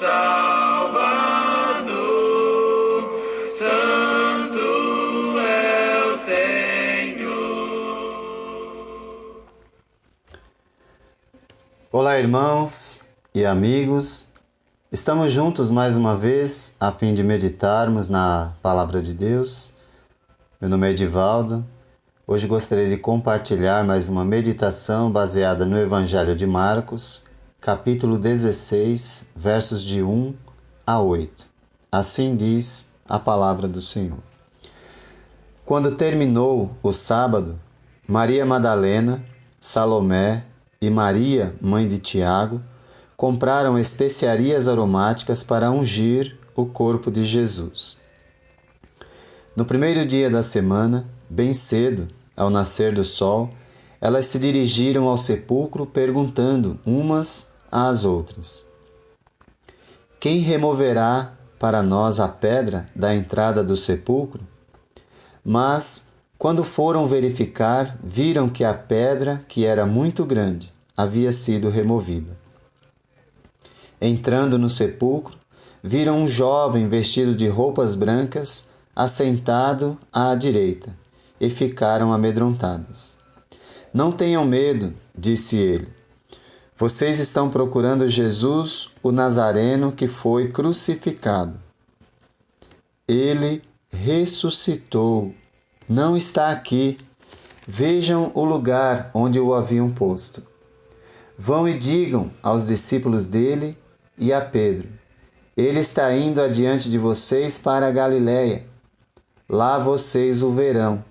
Salvador, Santo é o Senhor. Olá, irmãos e amigos. Estamos juntos mais uma vez a fim de meditarmos na Palavra de Deus. Meu nome é Edivaldo. Hoje gostaria de compartilhar mais uma meditação baseada no Evangelho de Marcos, capítulo 16, versos de 1 a 8. Assim diz a Palavra do Senhor. Quando terminou o sábado, Maria Madalena, Salomé e Maria, mãe de Tiago, compraram especiarias aromáticas para ungir o corpo de Jesus. No primeiro dia da semana, bem cedo, ao nascer do sol, elas se dirigiram ao sepulcro perguntando umas às outras: Quem removerá para nós a pedra da entrada do sepulcro? Mas, quando foram verificar, viram que a pedra, que era muito grande, havia sido removida. Entrando no sepulcro, viram um jovem vestido de roupas brancas, assentado à direita, e ficaram amedrontadas. Não tenham medo, disse ele. Vocês estão procurando Jesus, o Nazareno, que foi crucificado. Ele ressuscitou. Não está aqui. Vejam o lugar onde o haviam posto. Vão e digam aos discípulos dele e a Pedro: Ele está indo adiante de vocês para a Galiléia. Lá vocês o verão,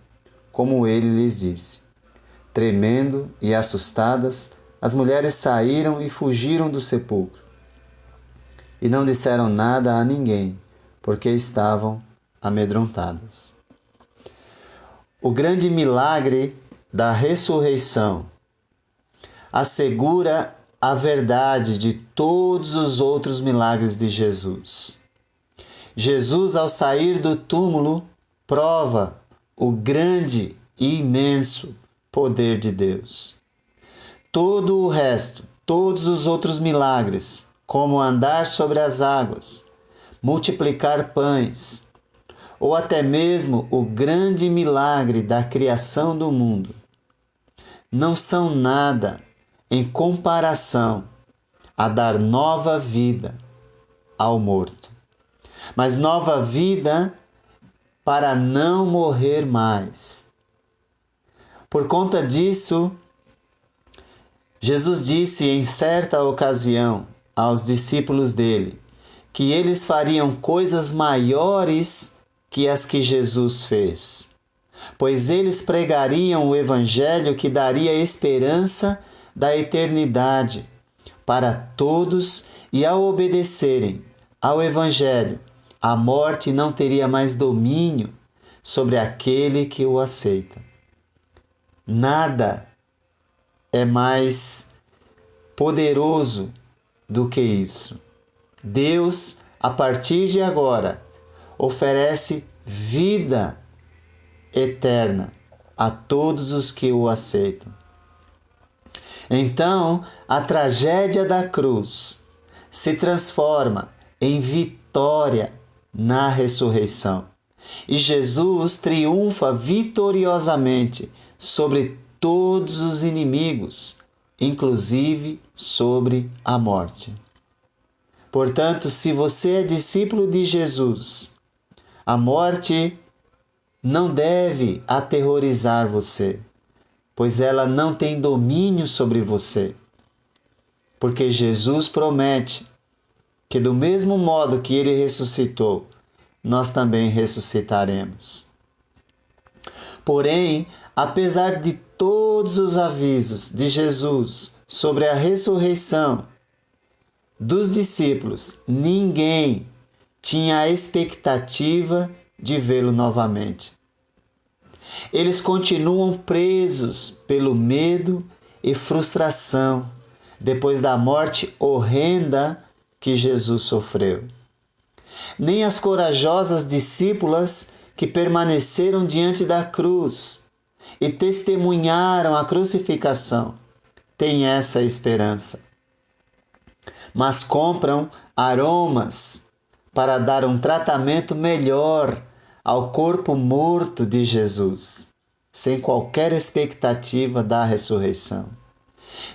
como ele lhes disse. Tremendo e assustadas, as mulheres saíram e fugiram do sepulcro. E não disseram nada a ninguém, porque estavam amedrontadas. O grande milagre da ressurreição assegura a verdade de todos os outros milagres de Jesus. Jesus, ao sair do túmulo, prova o grande e imenso poder de Deus. Todo o resto, todos os outros milagres, como andar sobre as águas, multiplicar pães, ou até mesmo o grande milagre da criação do mundo, não são nada em comparação a dar nova vida ao morto. Mas nova vida para não morrer mais. Por conta disso, Jesus disse em certa ocasião aos discípulos dele que eles fariam coisas maiores que as que Jesus fez, pois eles pregariam o evangelho que daria esperança da eternidade para todos, e ao obedecerem ao evangelho, a morte não teria mais domínio sobre aquele que o aceita. Nada é mais poderoso do que isso. Deus, a partir de agora, oferece vida eterna a todos os que o aceitam. Então, a tragédia da cruz se transforma em vitória na ressurreição. E Jesus triunfa vitoriosamente sobre todos os inimigos, inclusive sobre a morte. Portanto, se você é discípulo de Jesus, a morte não deve aterrorizar você, pois ela não tem domínio sobre você. Porque Jesus promete que do mesmo modo que ele ressuscitou, nós também ressuscitaremos. Porém, apesar de todos os avisos de Jesus sobre a ressurreição dos discípulos, ninguém tinha a expectativa de vê-lo novamente. Eles continuam presos pelo medo e frustração depois da morte horrenda que Jesus sofreu. Nem as corajosas discípulas que permaneceram diante da cruz e testemunharam a crucificação têm essa esperança. mas compram aromas para dar um tratamento melhor ao corpo morto de Jesus, sem qualquer expectativa da ressurreição.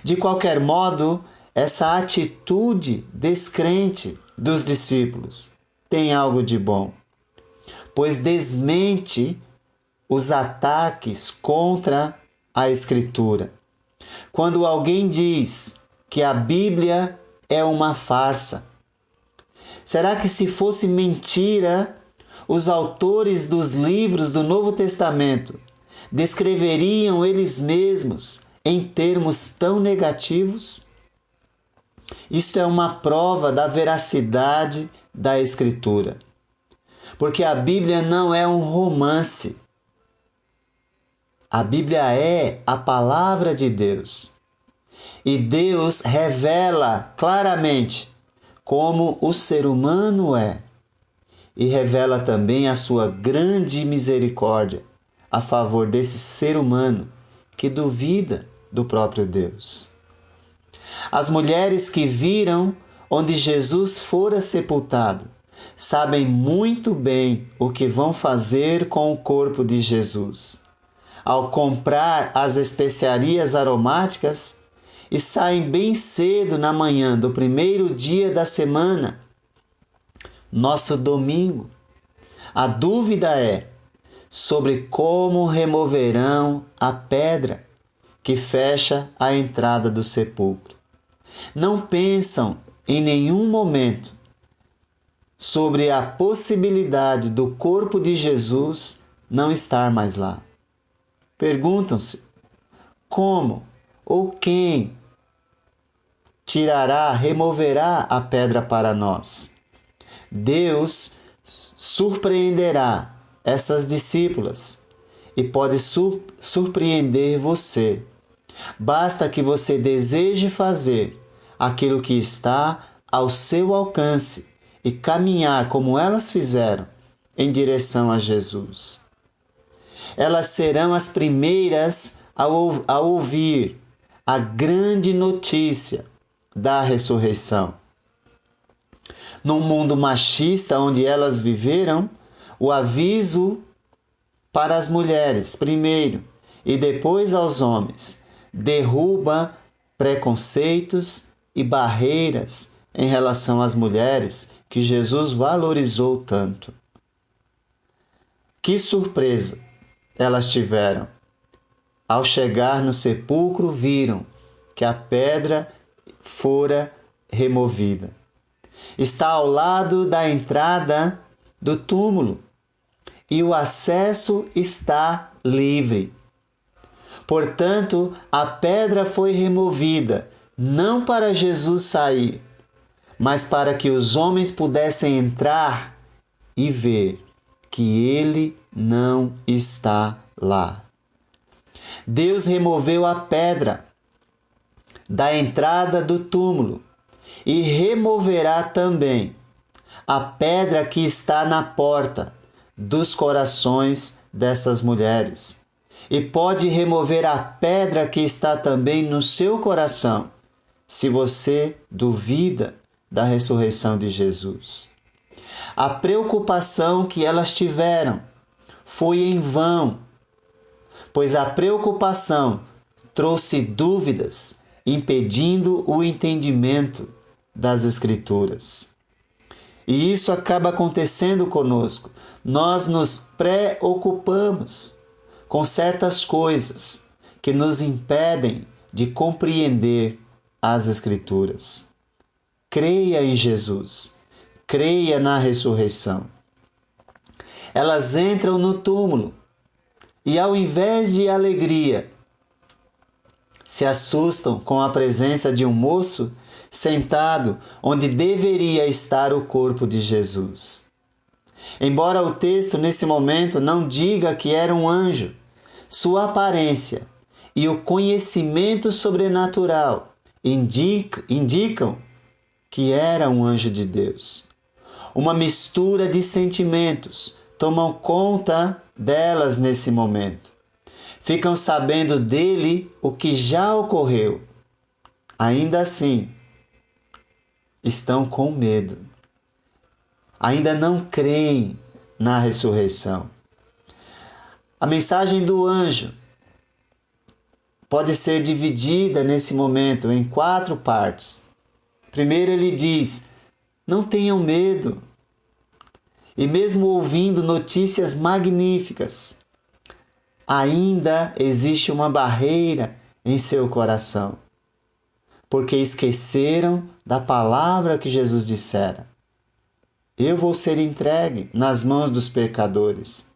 De qualquer modo, essa atitude descrente dos discípulos tem algo de bom, pois desmente os ataques contra a Escritura. Quando alguém diz que a Bíblia é uma farsa, será que se fosse mentira, os autores dos livros do Novo Testamento descreveriam eles mesmos em termos tão negativos? Isto é uma prova da veracidade da Escritura, porque a Bíblia não é um romance. A Bíblia é a palavra de Deus. E Deus revela claramente como o ser humano é. E revela também a sua grande misericórdia a favor desse ser humano que duvida do próprio Deus. As mulheres que viram onde Jesus fora sepultado sabem muito bem o que vão fazer com o corpo de Jesus. Ao comprar as especiarias aromáticas e saem bem cedo na manhã do primeiro dia da semana, nosso domingo. A dúvida é sobre como removerão a pedra que fecha a entrada do sepulcro. Não pensam em nenhum momento sobre a possibilidade do corpo de Jesus não estar mais lá. Perguntam-se como ou quem removerá a pedra para nós. Deus surpreenderá essas discípulas e pode surpreender você. Basta que você deseje fazer aquilo que está ao seu alcance e caminhar como elas fizeram em direção a Jesus. Elas serão as primeiras a ouvir a grande notícia da ressurreição. Num mundo machista onde elas viveram, o aviso para as mulheres, primeiro, e depois aos homens, derruba preconceitos e barreiras em relação às mulheres que Jesus valorizou tanto. Que surpresa elas tiveram! Ao chegar no sepulcro, viram que a pedra fora removida. Está ao lado da entrada do túmulo e o acesso está livre. Portanto, a pedra foi removida não para Jesus sair, mas para que os homens pudessem entrar e ver que ele não está lá. Deus removeu a pedra da entrada do túmulo e removerá também a pedra que está na porta dos corações dessas mulheres. E pode remover a pedra que está também no seu coração, se você duvida da ressurreição de Jesus. A preocupação que elas tiveram foi em vão, pois a preocupação trouxe dúvidas, impedindo o entendimento das Escrituras. E isso acaba acontecendo conosco. Nós nos preocupamos com certas coisas que nos impedem de compreender as Escrituras. Creia em Jesus, creia na ressurreição. Elas entram no túmulo e, ao invés de alegria, se assustam com a presença de um moço sentado onde deveria estar o corpo de Jesus. Embora o texto nesse momento não diga que era um anjo, sua aparência e o conhecimento sobrenatural indicam que era um anjo de Deus. Uma mistura de sentimentos tomam conta delas nesse momento. Ficam sabendo dele o que já ocorreu. Ainda assim, estão com medo. Ainda não creem na ressurreição. A mensagem do anjo pode ser dividida nesse momento em 4 partes. Primeiro ele diz: não tenham medo. E mesmo ouvindo notícias magníficas, ainda existe uma barreira em seu coração, porque esqueceram da palavra que Jesus dissera. Eu vou ser entregue nas mãos dos pecadores.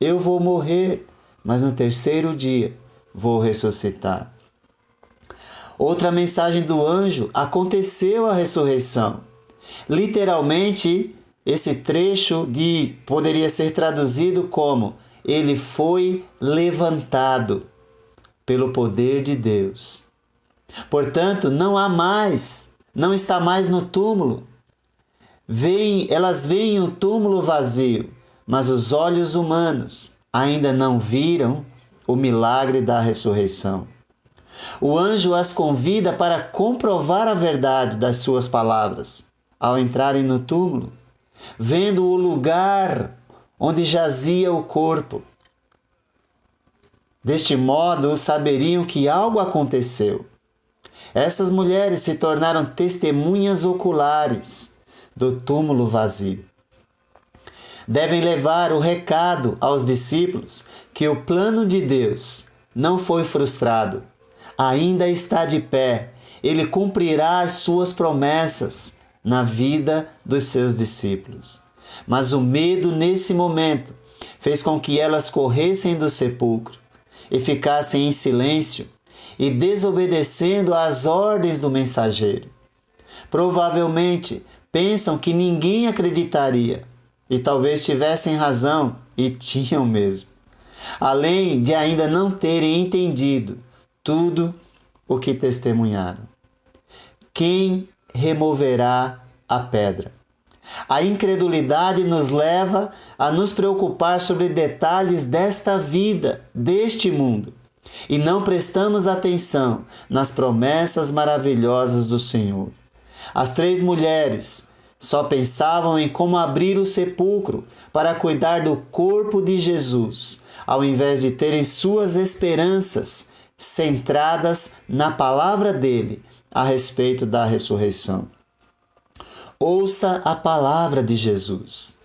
Eu vou morrer, mas no 3º dia vou ressuscitar. Outra mensagem do anjo: aconteceu a ressurreição. Literalmente, esse trecho poderia ser traduzido como: ele foi levantado pelo poder de Deus. Portanto, não está mais no túmulo. Elas veem o túmulo vazio, mas os olhos humanos ainda não viram o milagre da ressurreição. O anjo as convida para comprovar a verdade das suas palavras ao entrarem no túmulo, vendo o lugar onde jazia o corpo. Deste modo, saberiam que algo aconteceu. Essas mulheres se tornaram testemunhas oculares do túmulo vazio. Devem levar o recado aos discípulos que o plano de Deus não foi frustrado, ainda está de pé. Ele cumprirá as suas promessas na vida dos seus discípulos. Mas o medo nesse momento fez com que elas corressem do sepulcro e ficassem em silêncio e desobedecendo às ordens do mensageiro. Provavelmente pensam que ninguém acreditaria, e talvez tivessem razão, e tinham mesmo, além de ainda não terem entendido tudo o que testemunharam. Quem removerá a pedra? A incredulidade nos leva a nos preocupar sobre detalhes desta vida, deste mundo, e não prestamos atenção nas promessas maravilhosas do Senhor. As 3 mulheres só pensavam em como abrir o sepulcro para cuidar do corpo de Jesus, ao invés de terem suas esperanças centradas na palavra dele a respeito da ressurreição. Ouça a palavra de Jesus.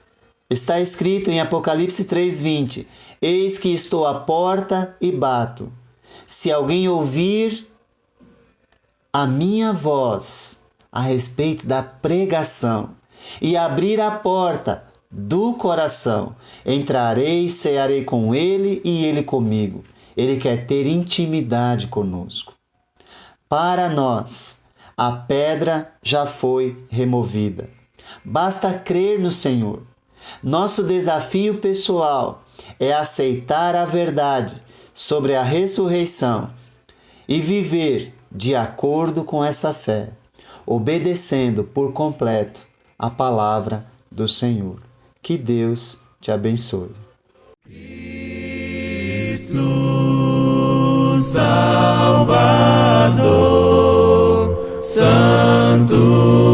Está escrito em Apocalipse 3:20: eis que estou à porta e bato. Se alguém ouvir a minha voz a respeito da pregação e abrir a porta do coração, entrarei e cearei com ele e ele comigo. Ele quer ter intimidade conosco. Para nós, a pedra já foi removida. Basta crer no Senhor. Nosso desafio pessoal é aceitar a verdade sobre a ressurreição e viver de acordo com essa fé, obedecendo por completo a palavra do Senhor. Que Deus te abençoe. Cristo Salvador, Santo